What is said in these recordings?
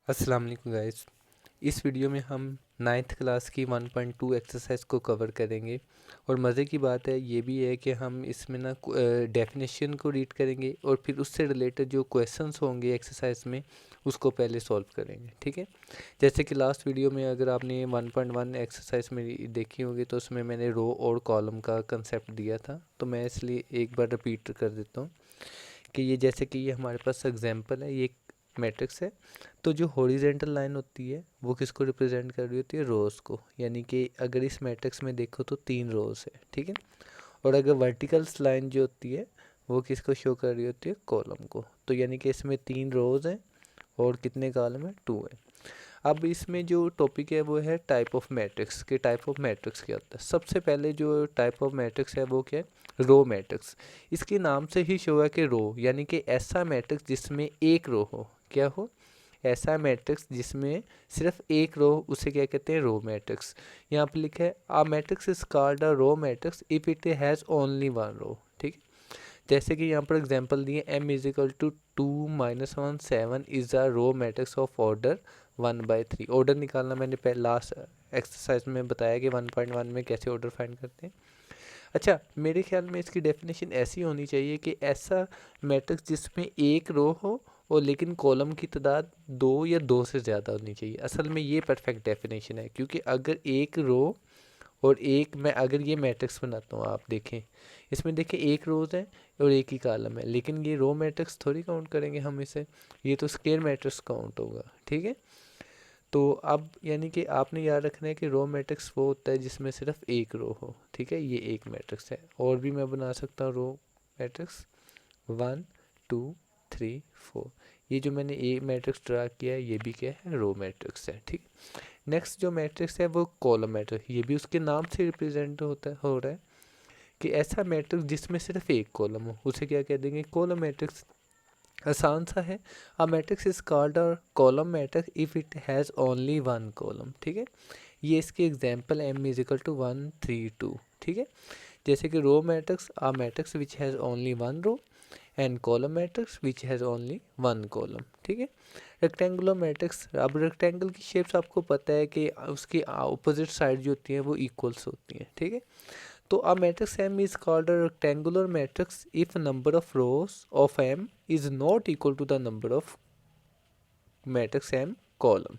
अस्सलाम वालेकुम गाइस। इस वीडियो में हम 9th क्लास की 1.2 एक्सरसाइज को कवर करेंगे और मज़े की बात है ये भी है कि हम इसमें ना डेफिनेशन को रीड करेंगे और फिर उससे रिलेटेड जो क्वेश्चंस होंगे एक्सरसाइज में उसको पहले सॉल्व करेंगे। ठीक है, जैसे कि लास्ट वीडियो में अगर आपने 1.1 एक्सरसाइज में देखी होगी तो उसमें मैंने रो और कॉलम का कंसेप्ट दिया था, तो मैं इसलिए एक बार रिपीट कर देता हूँ कि ये जैसे कि ये हमारे पास एग्जांपल है, ये एक मैट्रिक्स है। तो जो हॉरिजेंटल लाइन होती है वो किसको रिप्रेजेंट कर रही होती है? रोज़ को। यानी कि अगर इस मैट्रिक्स में देखो तो 3 रोज़ है, ठीक है। और अगर वर्टिकल लाइन जो होती है वो किसको शो कर रही होती है? कॉलम को। तो यानी कि इसमें 3 रोज़ हैं और कितने कॉलम है? 2 है। अब इसमें जो टॉपिक है वो है टाइप ऑफ मैट्रिक्स के। टाइप ऑफ मैट्रिक्स क्या होता है? सबसे पहले जो टाइप ऑफ मैट्रिक्स है वो क्या है? Row matrix. इसके नाम से ही शो है कि रो, यानी कि ऐसा मैट्रिक्स जिसमें एक रो हो। क्या हो? ऐसा मैट्रिक्स जिसमें सिर्फ एक रो, उसे क्या कहते हैं? Row matrix. यहाँ पर लिखा है a matrix is called a row matrix if it has only one row. ठीक है, जैसे कि यहाँ पर एग्जांपल दिए m is equal to 2-1 7 is a row matrix of order 1/3। Order निकालना मैंने पहले लास्ट एक्सरसाइज में बताया कि 1.1 में कैसे ऑर्डर फाइंड करते हैं। अच्छा, मेरे ख्याल में इसकी डेफिनेशन ऐसी होनी चाहिए कि ऐसा मैट्रिक्स जिसमें एक रो हो और लेकिन कॉलम की तादाद 2 या 2 से ज़्यादा होनी चाहिए। असल में ये परफेक्ट डेफिनेशन है, क्योंकि अगर एक रो और एक, मैं अगर ये मैट्रिक्स बनाता हूँ, आप देखें इसमें देखें एक रोज़ है और एक ही कॉलम है, लेकिन ये रो मैट्रिक्स थोड़ी काउंट करेंगे हम इसे, ये तो स्क्वायर मैट्रिक्स काउंट होगा। ठीक है, तो अब यानी कि आपने याद रखना है कि रो मैट्रिक्स वो होता है जिसमें सिर्फ एक रो हो। ठीक है, ये एक मैट्रिक्स है। और भी मैं बना सकता हूँ रो मैट्रिक्स 1 2 3 4। ये जो मैंने ए मैट्रिक्स ड्रा किया है ये भी क्या है? रो मैट्रिक्स है। ठीक, नेक्स्ट जो मैट्रिक्स है वो कॉलम मैट्रिक्स। ये भी उसके नाम से रिप्रेजेंट हो रहा है कि ऐसा मैट्रिक्स जिसमें सिर्फ एक कॉलम हो, उसे क्या कह देंगे? Column matrix. आसान सा है। A matrix is called a column matrix if it has only one column. ठीक है, ये इसके example m is equal to 1 3 2। ठीक है, जैसे कि row matrix a matrix which has only one row and column matrix which has only one column. ठीक है, रेक्टेंगुलर मैट्रिक्स। अब रेक्टेंगल की शेप्स आपको पता है कि उसकी अपोजिट साइड जो होती हैं वो इक्वल्स होती हैं। ठीक है, तो a matrix M is called a rectangular matrix if number of rows of M is not equal to the number of matrix M column।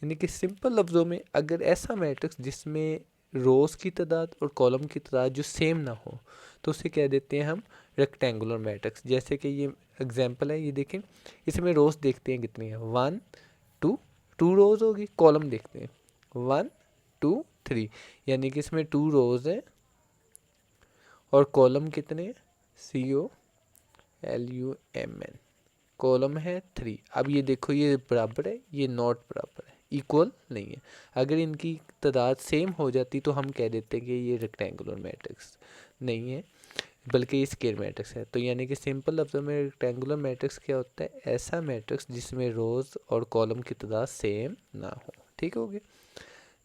यानी कि सिंपल लफ्ज़ों में अगर ऐसा मैट्रिक्स जिसमें रोज़ की तादाद और कॉलम की तादाद जो सेम ना हो तो उसे कह देते हैं हम रेक्टेंगुलर मैट्रिक्स। जैसे कि ये एग्जांपल है, ये देखें इसमें रोज़ देखते हैं कितनी है? 1 2, 2 रोज़ होगी। कॉलम देखते हैं 1 2 3, यानी कि इसमें 2 रोज़ है और कॉलम कितने? COLUMN। कॉलम है 3। अब ये देखो ये बराबर है, ये नॉट बराबर है, इक्वल नहीं है। अगर इनकी तादाद सेम हो जाती तो हम कह देते हैं कि ये रेक्टेंगुलर मैट्रिक्स नहीं है बल्कि ये स्क्वायर मैट्रिक्स है। तो यानी कि सिंपल लफ्ज़ों में रेक्टेंगुलर मैट्रिक्स क्या होता है? ऐसा मैट्रिक्स जिसमें रोज़ और कॉलम की तादाद सेम ना हो। ठीक हो गया।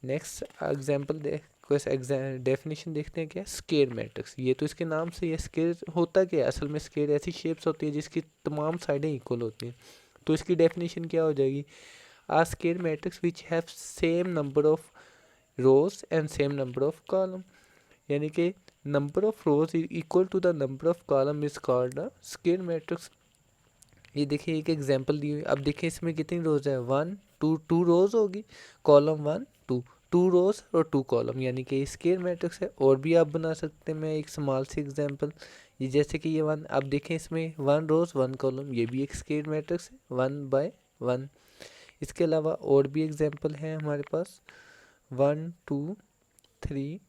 नेक्स्ट एग्जांपल देख, डेफिनेशन देखते हैं क्या? Square matrix. ये तो इसके नाम से, ये स्क्वायर होता क्या है? असल में स्क्वायर ऐसी शेप्स होती है जिसकी तमाम साइडें इक्वल होती हैं। तो इसकी डेफिनेशन क्या हो जाएगी? A square matrix which have same number of rows and same number of column. यानी कि number of rows equal to the number of column is called a square matrix. ये देखिए एक एग्जांपल दी हुई। अब देखिए इसमें कितनी रोज है? 1 2, 2 रोज होगी, कॉलम 1 2, 2 रोज और 2 कॉलम, यानी कि स्क्वायर मैट्रिक्स है। और भी आप बना सकते हैं, मैं एक स्मॉल सी एग्जांपल, ये जैसे कि ये 1, अब देखें इसमें 1 रोज 1 कॉलम, ये भी एक स्क्वायर मैट्रिक्स है 1/1। इसके अलावा और भी एग्जांपल हैं हमारे पास 1 2 3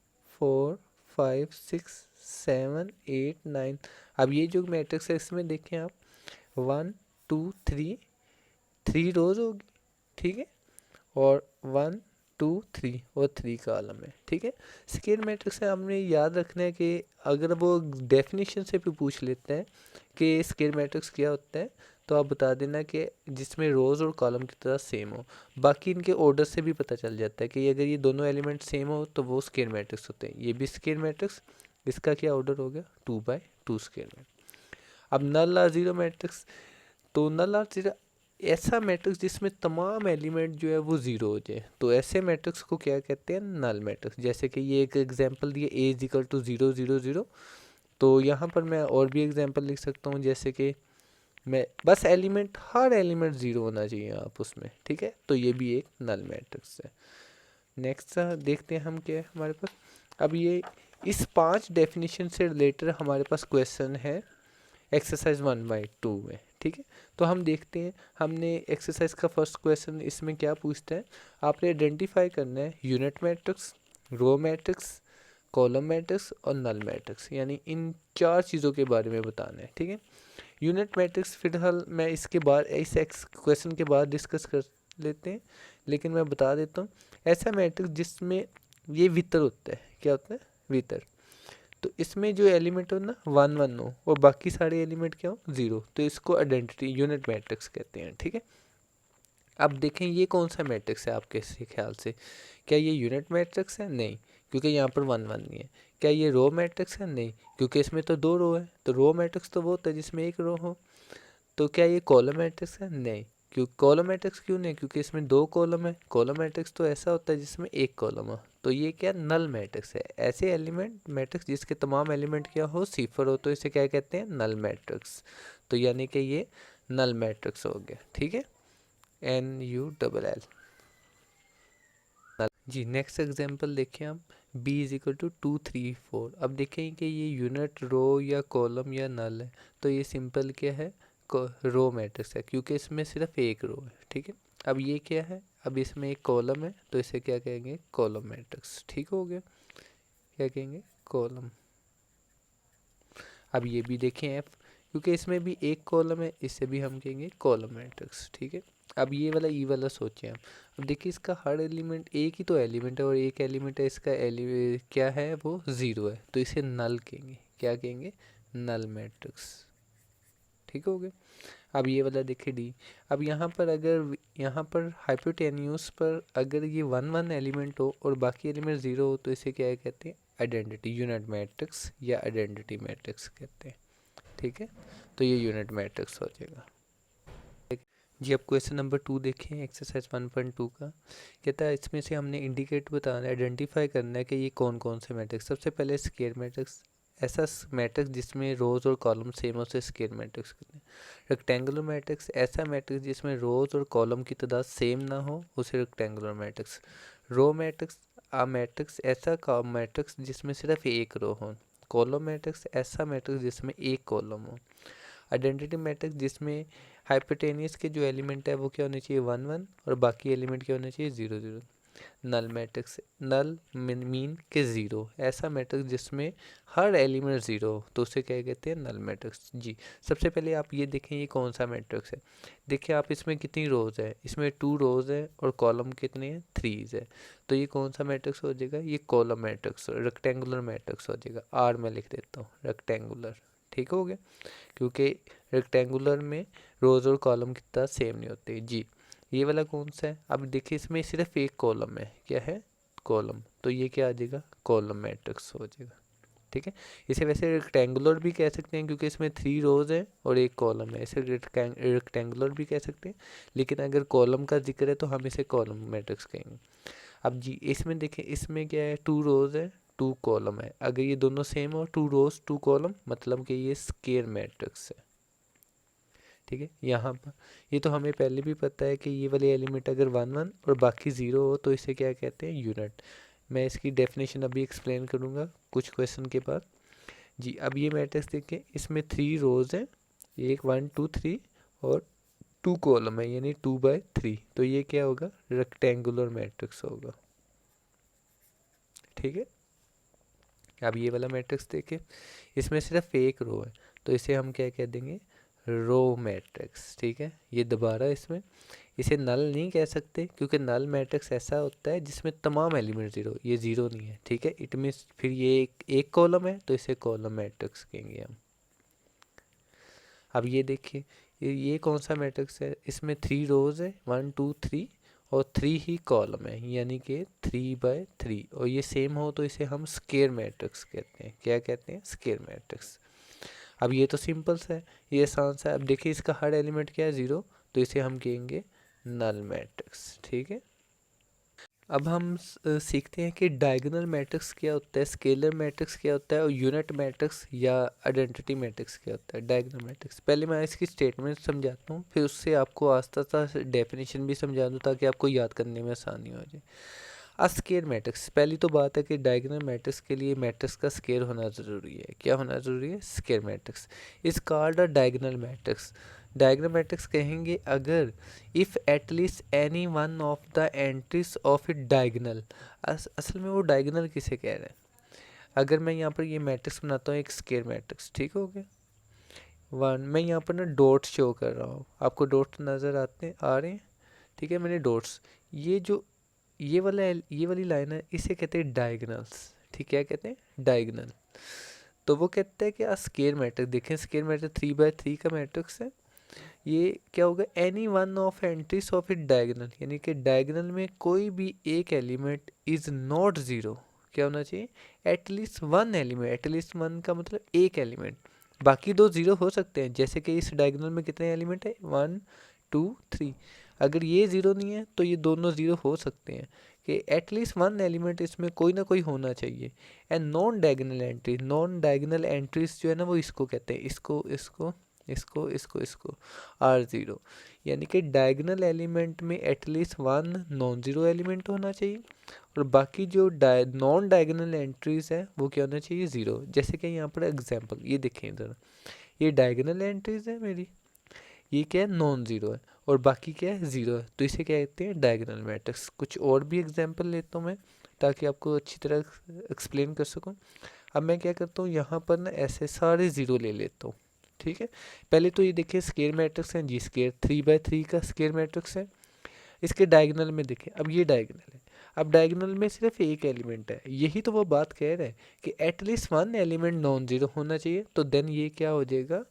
4 5 6 7 8 9। अब ये जो मैट्रिक्स है इसमें देखें आप 1 2 3, 3 रोज होगी। ठीक है, और 1 2 3 और 3 कॉलम है। ठीक है, स्क्वायर मैट्रिक्स से हमने याद रखना है कि अगर वो डेफिनेशन से भी पूछ लेते हैं कि स्क्वायर मैट्रिक्स क्या होता है तो आप बता देना कि जिसमें रोज़ और कॉलम की तरह सेम हो। बाकी इनके ऑर्डर से भी पता चल जाता है कि अगर ये दोनों एलिमेंट सेम हो तो वो स्क्वायर मैट्रिक्स होते हैं। ये भी स्क्वायर मैट्रिक्स, इसका क्या ऑर्डर हो गया? 2/2 स्क्वायर मैट्रिक्स। अब नल और जीरो मैट्रिक्स। तो नल और जीरो ऐसा मैट्रिक्स जिसमें तमाम एलिमेंट जो है वो ज़ीरो हो जाए, तो ऐसे मैट्रिक्स को क्या कहते हैं, नल मैट्रिक्स। जैसे कि ये एक एग्जांपल दिया, ए इज इक्वल टू 0 0 0। तो यहाँ पर मैं और भी एग्जांपल लिख सकता हूँ, जैसे कि मैं बस एलिमेंट, हर एलिमेंट ज़ीरो होना चाहिए आप उसमें, ठीक है, तो ये भी एक नल मैट्रिक्स है। नेक्स्ट देखते हैं हम क्या है हमारे पास। अब ये इस 5 डेफिनेशन से रिलेटेड हमारे पास क्वेश्चन है एक्सरसाइज 1/2 में, ठीक है। तो हम देखते हैं, हमने एक्सरसाइज का फर्स्ट क्वेश्चन इसमें क्या पूछता है, आपने आइडेंटिफाई करना है unit matrix, row matrix, column matrix और नल मैट्रिक्स, यानी इन 4 चीज़ों के बारे में बताना है, ठीक है। यूनिट मैट्रिक्स फिलहाल मैं इसके बाद इस क्वेश्चन के बाद डिस्कस कर लेते हैं, लेकिन मैं बता देता हूँ, ऐसा मैट्रिक्स जिसमें ये वितर होता है, क्या होता है, वितर। तो इसमें जो एलिमेंट हो ना 1 1 हो और बाकी सारे एलिमेंट क्या हो 0, तो इसको आइडेंटिटी यूनिट मैट्रिक्स कहते हैं, ठीक है। अब देखें ये कौन सा मैट्रिक्स है आपके ख्याल से, क्या ये यूनिट मैट्रिक्स है, नहीं, क्योंकि यहाँ पर 1 1 नहीं है। क्या ये रो मैट्रिक्स है, नहीं, क्योंकि इसमें तो 2 रो है, तो रो मैट्रिक्स तो वो होता है जिसमें एक रो हो। तो क्या ये कॉलम मैट्रिक्स है, नहीं, क्यों कॉलम मैट्रिक्स क्यों नहीं, क्योंकि इसमें 2 कॉलम है। कॉलम मैट्रिक्स तो ऐसा होता है जिसमें एक कॉलम हो, तो ये क्या नल मैट्रिक्स है। ऐसे एलिमेंट मैट्रिक्स जिसके तमाम एलिमेंट क्या हो, सिफर हो, तो इसे क्या कहते हैं, नल मैट्रिक्स। तो यानी कि ये नल मैट्रिक्स हो गया, ठीक है, NULL। जी नेक्स्ट एग्जांपल देखें हम, b इज इक्वल टू 2 3 4। अब देखें कि ये यूनिट, रो या कॉलम या नल है, तो ये सिंपल क्या है, रो मैट्रिक्स है, क्योंकि इसमें सिर्फ एक रो है, ठीक है। अब ये क्या है, अब इसमें एक कॉलम है, तो इसे क्या कहेंगे, कॉलम मैट्रिक्स, ठीक हो गया, क्या कहेंगे, कॉलम। अब ये भी देखें f, क्योंकि इसमें भी एक कॉलम है, इसे भी हम कहेंगे कॉलम मैट्रिक्स, ठीक है। अब ये वाला ई वाला सोचें हम, अब देखिए इसका हर एलिमेंट, एक ही तो एलिमेंट है और एक एलिमेंट है इसका क्या है, वो 0 है, तो इसे नल कहेंगे, क्या कहेंगे, नल मैट्रिक्स, ठीक हो गया। अब ये वाला देखिए डी, अब यहाँ पर अगर यहाँ पर हाइपोटेन्यूस पर अगर ये 1 1 एलिमेंट हो और बाकी एलिमेंट 0 हो, तो इसे क्या कहते हैं, आइडेंटिटी यूनिट मैट्रिक्स या आइडेंटिटी मैट्रिक्स कहते हैं, ठीक है। तो ये यूनिट मैट्रिक्स हो जाएगा। जी अब क्वेश्चन नंबर 2 देखें, एक्सरसाइज 1.2 का कहता है, इसमें से हमने इंडिकेट बताना है, आइडेंटिफाई करना है कि ये कौन कौन से मैट्रिक्स। सबसे पहले स्क्वायर मैट्रिक्स, ऐसा मैट्रिक्स जिसमें रोज और कॉलम सेम हो, उसे स्क्वायर मैट्रिक्स कहते हैं। रेक्टेंगुलर मैट्रिक्स, ऐसा मैट्रिक्स जिसमें रोज और कॉलम की तादाद सेम ना हो, उसे rectangular matrix. Row matrix, matrix ऐसा मैट्रिक्स जिसमें सिर्फ एक रो हो। कॉलम मैट्रिक्स, ऐसा मैट्रिक्स जिसमें एक कॉलम हो। आइडेंटिटी मैट्रिक्स, जिसमें हाइपोटेनियस के जो एलिमेंट है वो क्या होने चाहिए, 1 1 और बाकी एलिमेंट क्या होने चाहिए, 0 0। नल मैट्रिक्स, नल मीन के 0, ऐसा मैट्रिक्स जिसमें हर एलिमेंट 0 हो, तो उसे क्या कहते हैं, नल मैट्रिक्स। जी सबसे पहले आप ये देखें ये कौन सा मैट्रिक्स है। देखिए आप इसमें कितनी रोज है, इसमें 2 रोज है और कॉलम कितने हैं, 3 है, तो ये कौन सा मैट्रिक्स हो जाएगा, ये कॉलम मैट्रिक्स, रेक्टेंगुलर मैट्रिक्स हो जाएगा। आर में लिख देता हूँ, रेक्टेंगुलर, ठीक हो गया, क्योंकि रेक्टेंगुलर में रोज और कॉलम की तरह सेम नहीं होते। जी ये वाला कौन सा है, अब देखिए इसमें सिर्फ एक कॉलम है, क्या है, कॉलम, तो ये क्या आ जाएगा, कॉलम मैट्रिक्स हो जाएगा, ठीक है। इसे वैसे रेक्टेंगुलर भी कह सकते हैं क्योंकि इसमें 3 रोज है और एक कॉलम है, इसे रेक्टेंगुलर भी कह सकते हैं, लेकिन अगर कॉलम का जिक्र है तो हम इसे कॉलम मैट्रिक्स कहेंगे। अब जी इसमें देखें, इसमें क्या है, 2 रोज है 2 कॉलम है, अगर ये दोनों सेम हो, 2 रोज 2 कॉलम, मतलब कि ये स्क्वायर मैट्रिक्स है, ठीक है। यहाँ पर ये तो हमें पहले भी पता है कि ये वाले एलिमेंट अगर 1 1 और बाकी 0 हो तो इसे क्या कहते हैं, यूनिट। मैं इसकी डेफिनेशन अभी एक्सप्लेन करूँगा कुछ क्वेश्चन के बाद। जी अब ये मैट्रिक्स देखिए, इसमें 3 रोज हैं, एक 1 2 3 और 2 कॉलम है, यानी 2/3, तो ये क्या होगा, रेक्टेंगुलर मैट्रिक्स होगा, ठीक है। अब ये वाला मैट्रिक्स देखिए, इसमें सिर्फ एक रो है, तो इसे हम क्या कह देंगे, रो मैट्रिक्स, ठीक है। ये दोबारा इसमें इसे नल नहीं कह सकते क्योंकि नल मैट्रिक्स ऐसा होता है जिसमें तमाम एलिमेंट 0, ये 0 नहीं है, ठीक है। इट मीन्स फिर ये एक कॉलम है तो इसे कॉलम मैट्रिक्स कहेंगे हम। अब ये देखिए, ये कौन सा मैट्रिक्स है, इसमें 3 रोज है 1 2 3 और 3 ही कॉलम है, यानी कि 3/3, और ये सेम हो तो इसे हम स्क्वायर मैट्रिक्स कहते हैं, क्या कहते हैं, स्क्वायर मैट्रिक्स। अब ये तो सिंपल सा है, ये आसान सा है। अब देखिए इसका हर एलिमेंट क्या है, 0, तो इसे हम कहेंगे नल मैट्रिक्स। ठीक है, अब हम सीखते हैं कि डायगोनल मैट्रिक्स क्या होता है, स्केलर मैट्रिक्स क्या होता है और यूनिट मैट्रिक्स या आइडेंटिटी मैट्रिक्स क्या होता है। डायगोनल मैट्रिक्स पहले मैं इसकी स्टेटमेंट समझाता हूँ, फिर उससे आपको आस्ता आस्ता डेफिनेशन भी समझा दूँ ताकि आपको याद करने में आसानी हो जाए। स्केयर मैट्रिक्स, पहली तो बात है कि डायगोनल मैट्रिक्स के लिए मैट्रिक्स का स्केयर होना ज़रूरी है। क्या होना ज़रूरी है? Square matrix is called a diagonal matrix. Diagonal matrix कहेंगे अगर if at least any one of the entries of it diagonal. असल में वो डायगोनल किसे कह रहे हैं? अगर मैं यहाँ पर ये मैट्रिक्स बनाता हूँ एक स्केयर मैट्रिक्स, ठीक हो गया वन, मैं यहाँ पर ना डॉट्स शो कर रहा हूँ, आपको डॉट्स नज़र आ रहे हैं? ठीक है, मैंने डॉट्स, ये जो ये वाली लाइन है इसे कहते हैं डायगोनल्स। ठीक, क्या कहते हैं? डायगोनल। तो वो कहते हैं कि स्केयर मैट्रिक्स, देखें स्केयर मैट्रिक्स 3 by 3 का मैट्रिक्स है, ये क्या होगा? Any one of entries of it diagonal, यानी कि डायगोनल में कोई भी एक एलिमेंट इज नॉट ज़ीरो। क्या होना चाहिए? At least one element, at least one का मतलब एक एलिमेंट, बाकी दो ज़ीरो हो सकते हैं। जैसे कि इस डायगोनल में कितने एलिमेंट है? 1 2 3, अगर ये ज़ीरो नहीं है तो ये दोनों ज़ीरो हो सकते हैं कि एटलीस्ट वन एलिमेंट इसमें कोई ना कोई होना चाहिए। And non diagonal entry, non diagonal entries जो है ना वो इसको कहते हैं, इसको R0, यानी कि डायगोनल एलिमेंट में at least one non zero element होना चाहिए और बाकी जो नॉन डायगोनल एंट्रीज है वो क्या होना चाहिए? ज़ीरो। जैसे कि यहाँ पर एग्जांपल ये देखें इधर, ये डायगोनल एंट्रीज है मेरी, ये क्या है? नॉन ज़ीरो है और बाकी क्या है? ज़ीरो है, तो इसे क्या कहते हैं? Diagonal matrix. कुछ और भी एग्जांपल लेता हूँ मैं ताकि आपको अच्छी तरह एक्सप्लेन कर सकूँ। अब मैं क्या करता हूँ, यहाँ पर ना ऐसे सारे ज़ीरो ले लेता हूँ। ठीक है, पहले तो ये देखिए स्केयर मैट्रिक्स है, जी स्केयर 3 by 3 का स्केयर मैट्रिक्स है। इसके डायगोनल में देखें, अब ये डायगोनल है, अब डायगोनल में सिर्फ एक एलिमेंट है, यही तो वो बात कह रहे हैं कि at least one element non zero होना चाहिए, तो देन ये क्या हो जाएगा?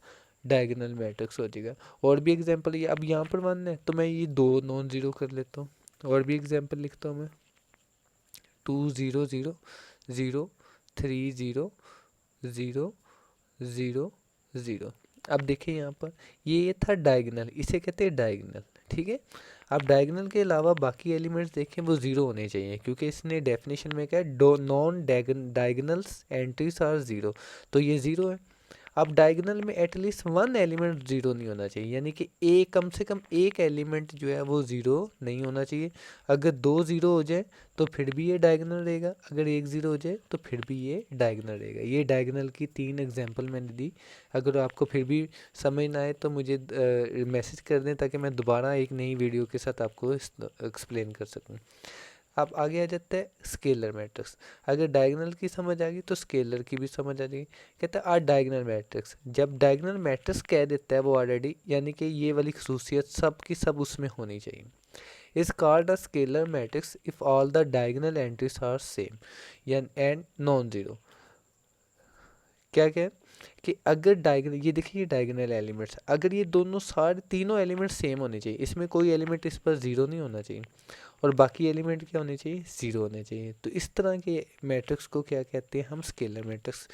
डायगोनल मैट्रिक्स हो जाएगा। और भी एग्जांपल, ये अब यहाँ पर वन है तो मैं ये दो नॉन ज़ीरो कर लेता हूँ। और भी एग्जांपल लिखता हूँ मैं, 2 0 0 0 3 0 0 0 0। अब देखिए यहाँ पर ये था डायगोनल, इसे कहते हैं डायगोनल। ठीक है, अब डायगोनल के अलावा बाकी एलिमेंट्स देखें वो ज़ीरो होने चाहिए क्योंकि इसने डेफिनेशन में क्या है? Non diagonals entries are zero, तो ये ज़ीरो है। अब डायगोनल में एटलीस्ट वन एलिमेंट ज़ीरो नहीं होना चाहिए, यानी कि कम से कम एक एलिमेंट जो है वो ज़ीरो नहीं होना चाहिए। अगर दो ज़ीरो हो जाए तो फिर भी ये डायगोनल रहेगा, अगर एक ज़ीरो हो जाए तो फिर भी ये डायगोनल रहेगा। ये डायगोनल की 3 एग्जांपल मैंने दी। अगर आपको फिर भी समझ ना आए तो मुझे मैसेज कर दें ताकि मैं दोबारा एक नई वीडियो के साथ आपको एक्सप्लेन कर सकूँ। अब आगे आ जाता है स्केलर मैट्रिक्स। अगर डायगोनल की समझ आ गई तो स्केलर की भी समझ आ जाएगी। कहता है डायगोनल मैट्रिक्स, जब डायगोनल मैट्रिक्स कह देता है वो ऑलरेडी, यानी कि ये वाली खसूसियत सब की सब उसमें होनी चाहिए। Is called a scalar matrix if all the diagonal entries are same and non zero. क्या क्या कि अगर डायगोनल, ये देखिए डायगोनल एलिमेंट्स, अगर ये दोनों सारे तीनों एलिमेंट सेम होने चाहिए, इसमें कोई एलिमेंट इस पर ज़ीरो नहीं होना चाहिए और बाकी एलिमेंट क्या होने चाहिए? ज़ीरो होने चाहिए। तो इस तरह के मैट्रिक्स को क्या कहते हैं? हम स्केलर मैट्रिक्स।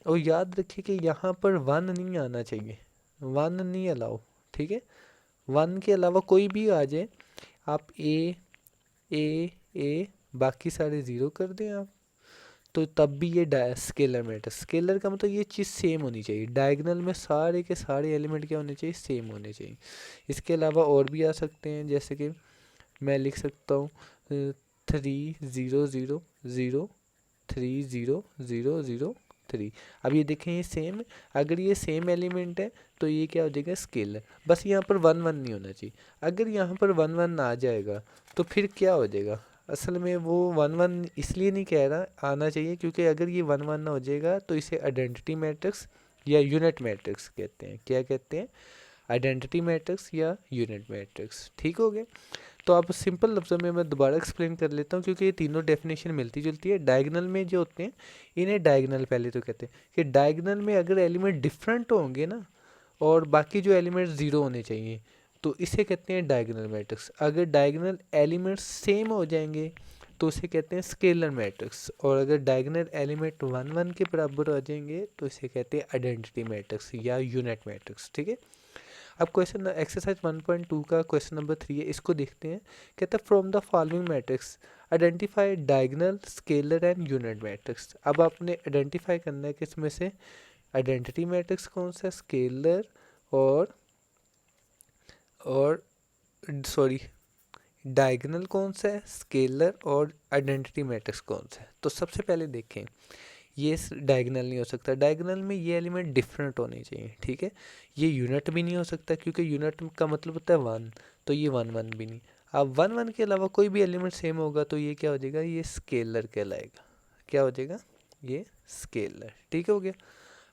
और याद रखिए कि यहाँ पर वन नहीं आना चाहिए, वन नहीं अलाउ। ठीक है, वन के अलावा कोई भी आ जाए, आप ए बाकी सारे ज़ीरो कर दें आप, तो तब भी ये स्केलर मैट्रिक्स। स्केलर का मतलब ये चीज़ सेम होनी चाहिए, डायगोनल में सारे के सारे एलिमेंट क्या होने चाहिए? सेम होने चाहिए। इसके अलावा और भी आ सकते हैं, जैसे कि मैं लिख सकता हूँ 3 0 0 0 3 0 0 0 3। अब ये देखें ये सेम, अगर ये सेम एलिमेंट है तो ये क्या हो जाएगा? स्केलर। बस यहाँ पर 1 1 नहीं होना चाहिए, अगर यहाँ पर 1 1 आ जाएगा तो फिर क्या हो जाएगा? असल में वो 1 1 इसलिए नहीं कह रहा आना चाहिए क्योंकि अगर ये 1 1 ना हो जाएगा तो इसे आइडेंटिटी मैट्रिक्स या यूनिट मैट्रिक्स कहते हैं। क्या कहते हैं? आइडेंटिटी मैट्रिक्स या यूनिट मैट्रिक्स। ठीक हो गया, तो आप सिंपल लफ्ज़ों में मैं दोबारा एक्सप्लेन कर लेता हूँ क्योंकि ये तीनों डेफिनेशन मिलती जुलती है। डायगोनल में जो होते हैं इन्हें डायगोनल पहले तो कहते हैं कि डायगोनल में अगर एलिमेंट डिफरेंट होंगे ना और बाकी जो एलिमेंट ज़ीरो होने चाहिए तो इसे कहते हैं डायगोनल मैट्रिक्स। अगर डायगोनल एलिमेंट्स सेम हो जाएंगे तो इसे कहते हैं स्केलर मैट्रिक्स, और अगर डायगोनल एलिमेंट 1 1 के बराबर हो जाएंगे तो इसे कहते हैं आइडेंटिटी मैट्रिक्स या यूनिट मैट्रिक्स। ठीक है, अब क्वेश्चन एक्सरसाइज 1.2 का क्वेश्चन नंबर 3 है, इसको देखते हैं। कहता है from the following matrix identify diagonal, scalar and unit matrix. अब आपने आइडेंटिफाई करना है कि इसमें से आइडेंटिटी मैट्रिक्स कौन सा है, स्केलर और सॉरी डायगोनल कौन सा है, स्केलर और आइडेंटिटी मैट्रिक्स कौन सा है। तो सबसे पहले देखें, ये डायगोनल नहीं हो सकता, डायगोनल में ये एलिमेंट डिफरेंट होने चाहिए, ठीक है। ये यूनिट भी नहीं हो सकता क्योंकि यूनिट का मतलब होता है 1, तो ये 1 1 भी नहीं। अब 1 1 के अलावा कोई भी एलिमेंट सेम होगा तो ये क्या हो जाएगा, ये स्केलर कहलाएगा। क्या हो जाएगा, ये स्केलर, ठीक हो गया।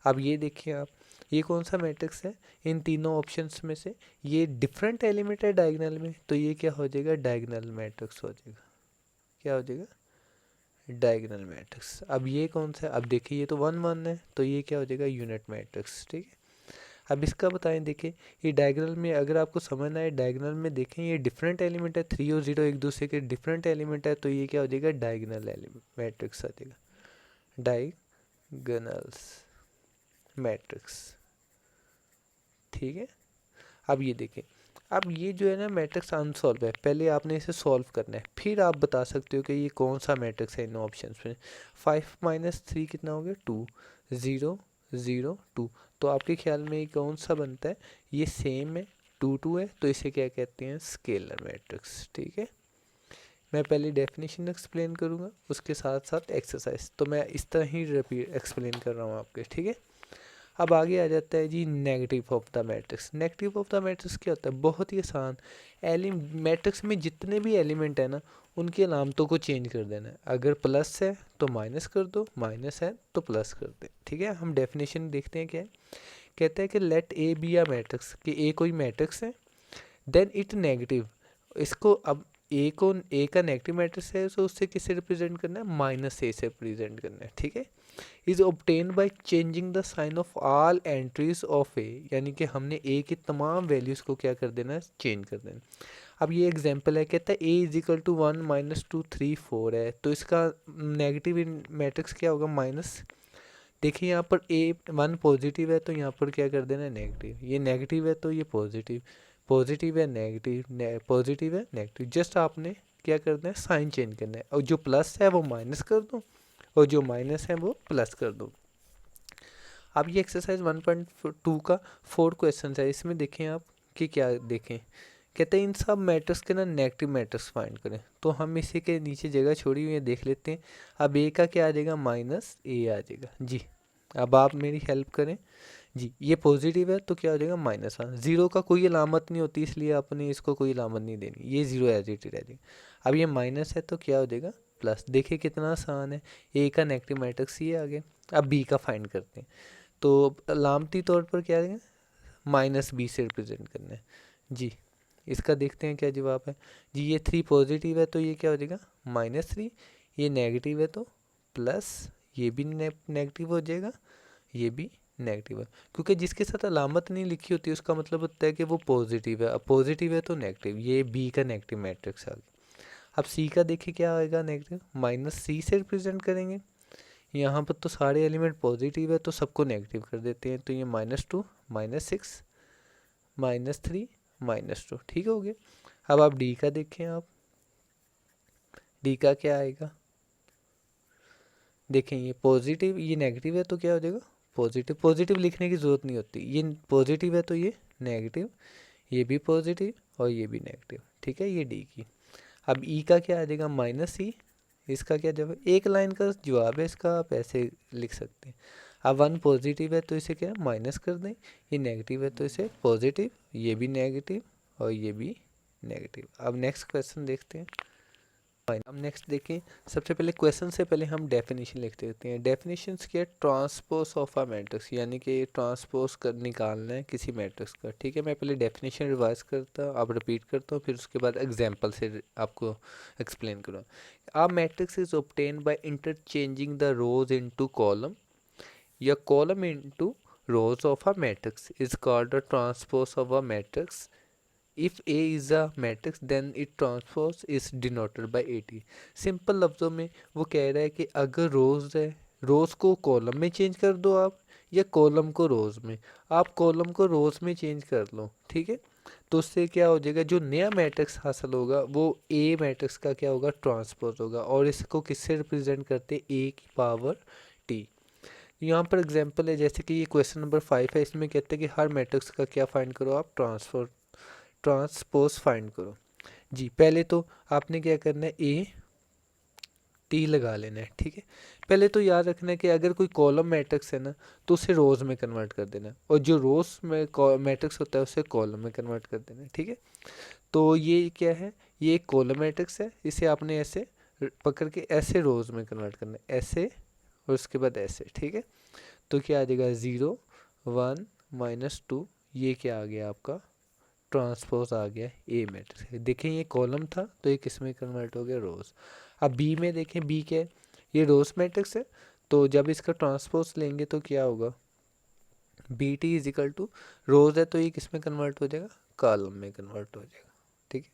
अब ये देखिए आप, ये कौन सा मैट्रिक्स है इन तीनों ऑप्शंस में से, ये डिफरेंट एलिमेंट है डायगोनल में, तो ये क्या हो जाएगा, डायगोनल मैट्रिक्स हो जाएगा। क्या हो जाएगा, डायगोनल मैट्रिक्स। अब ये कौन सा है, अब देखिए ये तो 1 1 है, तो ये क्या हो जाएगा, यूनिट मैट्रिक्स, ठीक है। अब इसका बताएं, देखिए ये डायगोनल में अगर आपको समझना है, डायगोनल में देखें ये डिफरेंट एलिमेंट है, 3 और 0 एक दूसरे के डिफरेंट एलिमेंट है, तो ये क्या हो जाएगा, डायगोनल एलिमेंट मैट्रिक्स आ जाएगा, डायगोनल्स मैट्रिक्स, ठीक है। अब ये देखें, अब ये जो है ना मैट्रिक्स अनसॉल्व है, पहले आपने इसे सॉल्व करना है, फिर आप बता सकते हो कि ये कौन सा मैट्रिक्स है इन ऑप्शंस में। 5 - 3 कितना हो गया, 2, 0 0 2। तो आपके ख्याल में ये कौन सा बनता है, ये सेम है, 2 2 है, तो इसे क्या कहते हैं, स्केलर मैट्रिक्स, ठीक है। मैं पहले डेफिनेशन एक्सप्लेन करूँगा, उसके साथ साथ एक्सरसाइज, तो मैं इस तरह ही रिपीट एक्सप्लेन कर रहा हूँ आपके, ठीक है। अब आगे आ जाता है जी negative of the matrix. Negative of the matrix क्या होता है, बहुत ही आसान। मैट्रिक्स में जितने भी एलिमेंट है ना, उनकी अलामतों को चेंज कर देना है। अगर प्लस है तो माइनस कर दो, माइनस है तो प्लस कर दे, ठीक है। हम डेफिनेशन देखते हैं क्या है। कहता है कि let A be a matrix, कि ए कोई मैट्रिक्स है, देन इट नेगेटिव। इसको अब ए का नेगेटिव मैट्रिक्स है, तो उससे किससे रिप्रेजेंट करना है, माइनस ए से रिप्रेजेंट करना है, ठीक है। Is obtain by changing the sign of all entries of A, यानी कि हमने ए की तमाम वैल्यूज़ को क्या कर देना है, चेंज कर देना। अब ये एग्जांपल है, कहता है ए इज इक्वल टू 1 - 2 3 4 है, तो इसका नेगेटिव मैट्रिक्स क्या होगा, माइनस। देखिए यहाँ पर ए 1 पॉजिटिव है, तो यहाँ पर क्या कर देना है, नेगेटिव। ये नेगेटिव है तो ये पॉजिटिव, पॉजिटिव है नेगेटिव, पॉजिटिव है नेगेटिव। जस्ट आपने क्या करना है, साइन चेंज करना है, और जो प्लस है वो माइनस कर दो और जो माइनस है वो प्लस कर दो। अब ये एक्सरसाइज 1.2 का 4 क्वेश्चन है, इसमें देखें आप कि क्या देखें। कहते हैं इन सब मैट्रिक्स के ना नेगेटिव मैट्रिक्स फाइंड करें, तो हम इसी के नीचे जगह छोड़ी हुई है, देख लेते हैं। अब ए का क्या आ जाएगा, माइनस ए आ जाएगा जी। अब आप मेरी हेल्प करें जी, ये पॉजिटिव है तो क्या हो जाएगा, माइनस 1। 0 का कोई अलामत नहीं होती, इसलिए आपने इसको कोई अलामत नहीं देनी, ये 0 एज इट रह जाएगा। अब ये माइनस है तो क्या हो जाएगा, प्लस। देखिए कितना आसान है, ए का नेगेटिव मैट्रिक्स ये आ गया। अब बी का फाइंड करते हैं, तो अलामती तौर पर क्या है, माइनस बी से रिप्रेजेंट करना है जी। इसका देखते हैं क्या जवाब है जी। ये 3 पॉजिटिव है तो ये क्या हो जाएगा, -3। ये नेगेटिव है तो प्लस, ये भी नेगेटिव हो जाएगा, ये भी नेगेटिव है, क्योंकि जिसके साथ अलामत नहीं लिखी होती उसका मतलब होता है कि वो पॉजिटिव है। अब पॉजिटिव है तो नेगेटिव, ये बी का नेगेटिव मैट्रिक्स आ गया। अब सी का देखिए क्या आएगा, नेगेटिव, -c से रिप्रेजेंट करेंगे। यहाँ पर तो सारे एलिमेंट पॉजिटिव है तो सबको नेगेटिव कर देते हैं, तो ये -2 -6 -3 -2, ठीक हो गया। अब आप डी का देखें, आप डी का क्या आएगा, देखें ये पॉजिटिव, ये नेगेटिव है तो क्या हो जाएगा, पॉजिटिव। पॉजिटिव लिखने की ज़रूरत नहीं होती, ये पॉजिटिव है तो ये नेगेटिव, ये भी पॉजिटिव और ये भी नेगेटिव, ठीक है। ये डी की। अब ई का क्या आ जाएगा, -e। इसका क्या जवाब, एक लाइन का जवाब है इसका, आप ऐसे लिख सकते हैं। अब 1 पॉजिटिव है तो इसे क्या माइनस कर दें, ये नेगेटिव है तो इसे पॉजिटिव, ये भी नेगेटिव और ये भी नेगेटिव। अब नेक्स्ट क्वेश्चन देखते हैं। अब नेक्स्ट देखें, सबसे पहले क्वेश्चन से पहले हम डेफिनेशन लिख देते हैं। डेफिनेशंस क्या, ट्रांसपोज ऑफ अ मैट्रिक्स, यानी कि ट्रांसपोज कर निकालना है किसी मैट्रिक्स का, ठीक है। मैं पहले डेफिनेशन रिवाइज करता हूँ, अब रिपीट करता हूँ, फिर उसके बाद एग्जांपल से आपको एक्सप्लेन करूँगा। A matrix is obtain by interchanging the rows into column, या column into rows of a matrix is called a transpose of a matrix. If A is a matrix then its transpose is denoted by AT. Simple लफ्ज़ों में वो कह रहा है कि अगर रोज़ है, रोज़ को कॉलम में चेंज कर दो आप, या कॉलम को रोज़ में। आप कॉलम को रोज़ में चेंज कर लो, ठीक है। तो उससे क्या हो जाएगा, जो नया मैट्रिक्स हासिल होगा वो ए मैट्रिक्स का क्या होगा, ट्रांसपोज होगा। और इसको किससे रिप्रेजेंट करते हैं, ए की पावर टी। यहाँ पर एग्जांपल है, जैसे कि ये क्वेश्चन नंबर 5 है, इसमें कहते हैं कि हर मैट्रिक्स का क्या फाइंड करो, आप ट्रांसपोज फाइंड करो। जी पहले तो आपने क्या करना है, ए टी लगा लेना है, ठीक है। पहले तो याद रखना है कि अगर कोई कॉलम मैट्रिक्स है ना तो उसे रोज में कन्वर्ट कर देना है, और जो रोज में मैट्रिक्स होता है उसे कॉलम में कन्वर्ट कर देना है, ठीक है। तो ये क्या है, ये एक कॉलम मैट्रिक्स है, इसे आपने ऐसे पकड़ के ऐसे रोज में कन्वर्ट करना है, ऐसे और उसके बाद ऐसे, ठीक है। तो क्या आ जाएगा, 0 1 -2, ये क्या आ गया आपका, ट्रांसपोज आ गया ए मैट्रिक्स। देखें ये कॉलम था तो ये किस में कन्वर्ट हो गया, रोज। अब बी में देखें, बी क्या है, ये रोज मैट्रिक्स है, तो जब इसका ट्रांसपोज लेंगे तो क्या होगा, B T is equal to, rows है तो ये किस में कन्वर्ट हो जाएगा, कॉलम में कन्वर्ट हो जाएगा, ठीक है।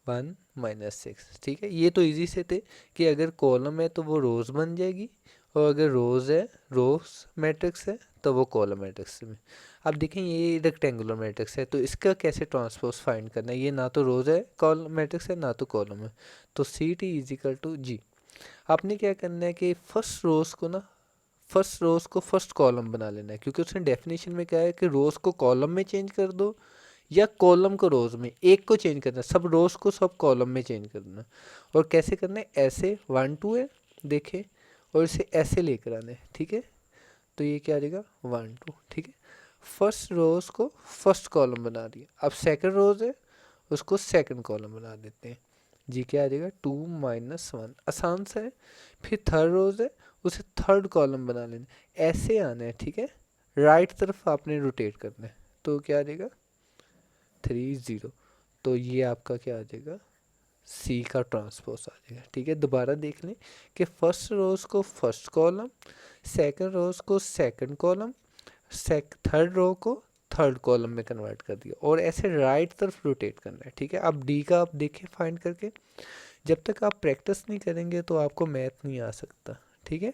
1 -6, ठीक है। ये तो इजी से थे कि अगर कॉलम है तो वो रोज बन जाएगी, और अगर रोज है, रोज मैट्रिक्स है तो वो कॉलम मैट्रिक्स में। अब देखें ये रेक्टेंगुलर मैट्रिक्स है, तो इसका कैसे ट्रांसपोज फाइंड करना है, ये ना तो रोज है कॉलम मैट्रिक्स है, ना तो कॉलम है। तो C T is equal to G, आपने क्या करना है कि फर्स्ट रोज को फर्स्ट कॉलम बना लेना है, क्योंकि उसने डेफिनेशन में क्या है कि रोज को कॉलम में चेंज कर दो या कॉलम को रोज में, एक को चेंज करना, सब रोज को सब कॉलम में चेंज करना। और कैसे करना है, ऐसे 1 2 है देखें, और इसे ऐसे लेकर आना है, ठीक है। तो ये क्या आ जाएगा, 1 2, ठीक है। फर्स्ट रोज को फर्स्ट कॉलम बना दिया, अब सेकंड रोज है उसको सेकंड कॉलम बना देते हैं। जी क्या आ जाएगा, 2 -1, आसान सा है। फिर थर्ड रोज है उसे थर्ड कॉलम बना लेना, ऐसे आना है, ठीक है। राइट तरफ आपने रोटेट करना है, तो क्या आ जाएगा 3 0। तो ये आपका क्या आ जाएगा, सी का ट्रांसपोज आ जाएगा, ठीक है। दोबारा देख लें कि फर्स्ट रोज को फर्स्ट कॉलम, सेकंड रोज को सेकंड कॉलम, थर्ड रो को थर्ड कॉलम में कन्वर्ट कर दिया, और ऐसे राइट तरफ रोटेट करना है, ठीक है। अब डी का आप देखें फाइंड करके, जब तक आप प्रैक्टिस नहीं करेंगे तो आपको मैथ नहीं आ सकता, ठीक है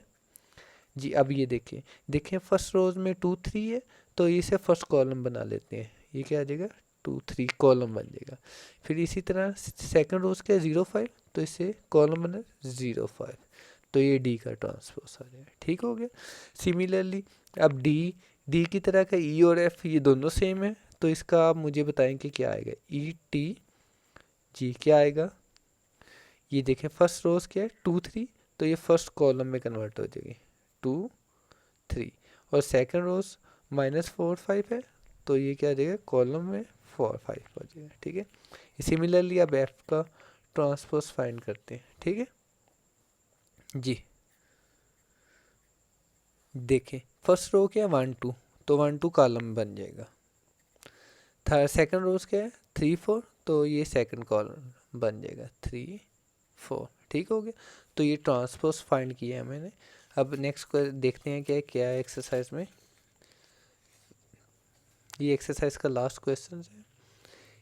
जी। अब ये देखें फर्स्ट रोज में 2 3 है, तो इसे फर्स्ट कॉलम बना लेते हैं, ये क्या आ जाएगा 2 3 कॉलम बन जाएगा। फिर इसी तरह सेकंड रोज क्या 0 5, तो इसे कॉलम बना 0 5, तो ये डी का ट्रांसपोज आ जाएगा, ठीक हो गया। सिमिलरली अब डी की तरह का ई और एफ ये दोनों सेम है, तो इसका आप मुझे बताएं कि क्या आएगा, ई टी जी क्या आएगा। ये देखें फर्स्ट रोज क्या है 2 3, तो ये फर्स्ट कॉलम में कन्वर्ट हो जाएगी 2 3, और सेकंड रोज -4 5 है, तो ये क्या आ जाएगा कॉलम में 4 5 हो जाएगा, ठीक है। सिमिलरली अब एफ का ट्रांसपोज फाइंड करते हैं, ठीक है जी। देखें फर्स्ट रो क्या है 1 2, तो 1 2 कॉलम बन जाएगा। थर्ड सेकंड रोज क्या है 3 4, तो ये सेकंड कॉलम बन जाएगा 3 4, ठीक हो गया। तो ये ट्रांसपोज फाइंड किया है मैंने। अब नेक्स्ट देखते हैं क्या है एक्सरसाइज में। ये एक्सरसाइज का लास्ट क्वेश्चन है।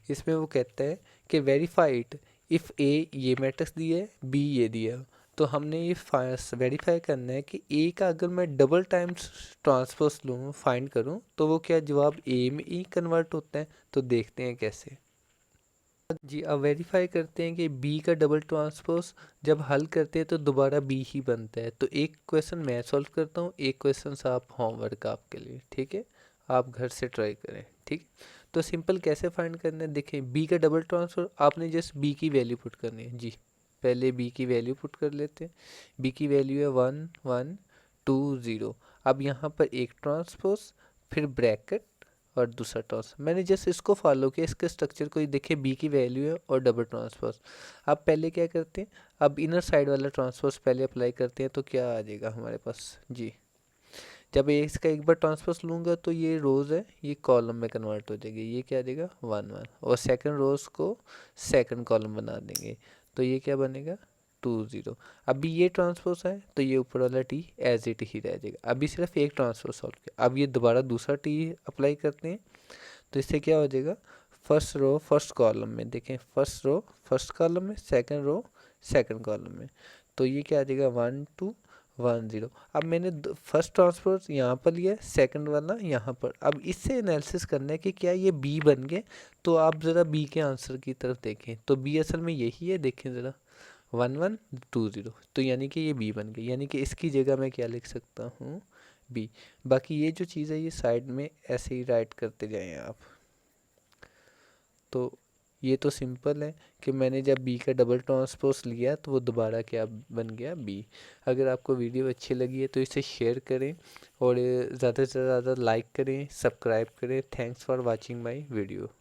इसमें वो कहता है कि वेरीफाई इट इफ़ ए ये मैट्रिक्स दिया है, बी ये दिया है। तो हमने ये वेरीफाई करना है कि ए का अगर मैं डबल टाइम्स ट्रांसपोज लूँ, फाइंड करूँ, तो वो क्या जवाब ए में ही कन्वर्ट होता है। तो देखते हैं कैसे जी। अब वेरीफाई करते हैं कि बी का डबल ट्रांसपोज जब हल करते हैं तो दोबारा बी ही बनता है। तो एक क्वेश्चन मैं सॉल्व करता हूँ, एक क्वेश्चन आप होमवर्क आपके लिए, ठीक है। आप घर से ट्राई करें, ठीक। तो सिंपल कैसे फाइंड करना है, देखें बी का डबल ट्रांसफर आपने जस्ट बी की वैल्यू पुट करनी है जी। पहले बी की वैल्यू पुट कर लेते हैं। बी की वैल्यू है 1 1 2 0। अब यहाँ पर एक ट्रांसपोज, फिर ब्रैकेट और दूसरा ट्रांसपोज। मैंने जस्ट इसको फॉलो किया, इसके स्ट्रक्चर को देखिए, बी की वैल्यू है और डबल ट्रांसपोज। अब पहले क्या करते हैं, अब इनर साइड वाला ट्रांसपोज पहले अप्लाई करते हैं, तो क्या आ जाएगा हमारे पास जी। जब इसका एक बार ट्रांसपोज लूँगा तो ये रोज़ है ये कॉलम में कन्वर्ट हो जाएगी, ये क्या देगा 1 1, और सेकंड रोज़ को सेकंड कॉलम बना देंगे, तो ये क्या बनेगा 2 0। अभी ये ट्रांसपोज है तो ये ऊपर वाला टी एज इट ही रह जाएगा। अभी सिर्फ एक ट्रांसपोज सॉल्व किया, अब ये दोबारा दूसरा टी अप्लाई करते हैं, तो इससे क्या हो जाएगा फर्स्ट रो फर्स्ट कॉलम में, देखें फर्स्ट रो फर्स्ट कॉलम में, सेकंड रो सेकंड कॉलम में, तो ये क्या आ जाएगा 1 2 10। अब मैंने फर्स्ट ट्रांसपोज यहाँ पर लिया, सेकंड वाला यहाँ पर। अब इससे एनालिसिस करना है कि क्या ये बी बन गए। तो आप ज़रा बी के आंसर की तरफ देखें, तो बी असल में यही है, देखें ज़रा 1120। तो यानी कि ये बी बन गई, यानी कि इसकी जगह मैं क्या लिख सकता हूँ, बी। बाकी ये जो चीज़ है ये साइड में ऐसे ही राइट करते जाएं आप। तो ये तो सिंपल है कि मैंने जब बी का डबल ट्रांसपोज लिया तो वो दोबारा क्या बन गया, बी। अगर आपको वीडियो अच्छी लगी है तो इसे शेयर करें और ज़्यादा से ज़्यादा लाइक करें, सब्सक्राइब करें। Thanks for watching my video.